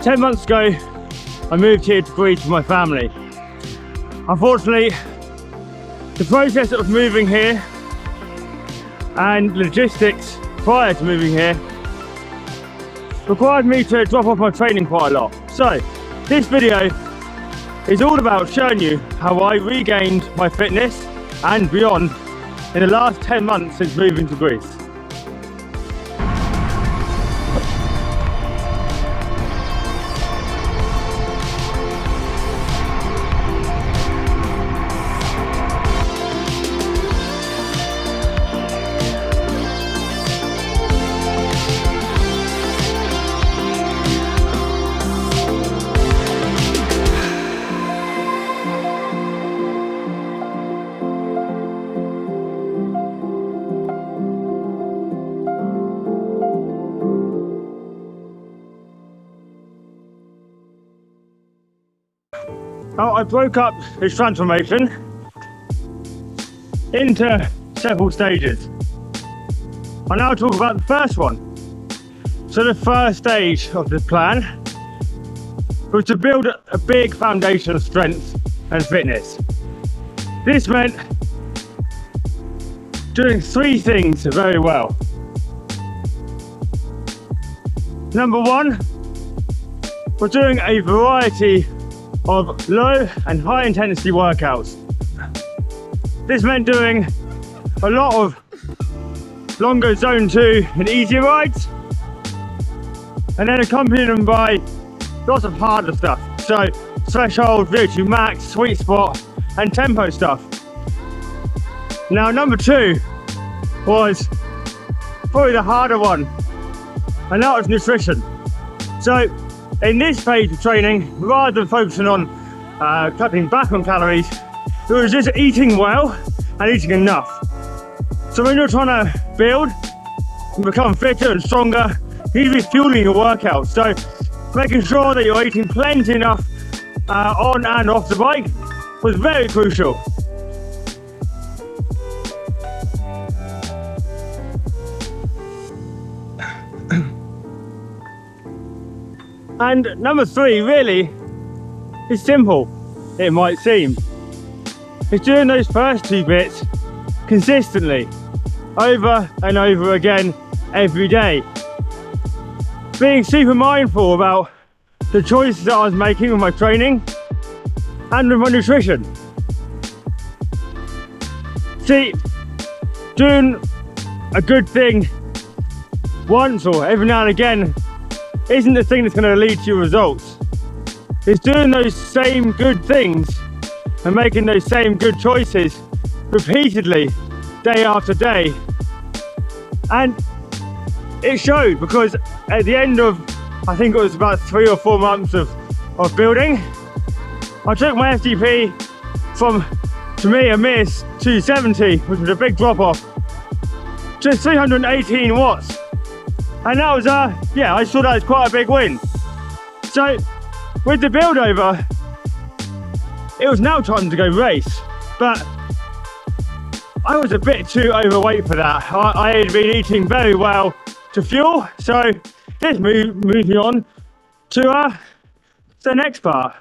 10 months ago, I moved here to Greece with my family. Unfortunately, the process of moving here and logistics prior to moving here required me to drop off my training quite a lot. So, this video is all about showing you how I regained my fitness and beyond in the last 10 months since moving to Greece. Now, I broke up this transformation into several stages. I'll now talk about the first one. So the first stage of this plan was to build a big foundation of strength and fitness. This meant doing three things very well. Number one was doing a variety of low and high intensity workouts. This meant doing a lot of longer zone 2 and easier rides, and then accompanying them by lots of harder stuff. So threshold, VO2 max, sweet spot and tempo stuff. Now number 2 was probably the harder one, and that was nutrition. So in this phase of training, rather than focusing on cutting back on calories, it was just eating well and eating enough. So when you're trying to build and become fitter and stronger, you need to be fueling your workouts. So making sure that you're eating plenty enough on and off the bike was very crucial. And number 3 really is simple, it might seem. It's doing those first 2 bits consistently, over and over again, every day. Being super mindful about the choices that I was making with my training and with my nutrition. See, doing a good thing once or every now and again isn't the thing that's going to lead to your results. It's doing those same good things and making those same good choices repeatedly, day after day. And it showed, because at the end of, I think it was about 3 or 4 months of building, I took my FTP from, to me, a miss 270, which was a big drop off, to 318 watts. And that was, yeah, I saw that as quite a big win. So, with the build over, it was now time to go race. But I was a bit too overweight for that. I had been eating very well to fuel. So, let's move on to the next part.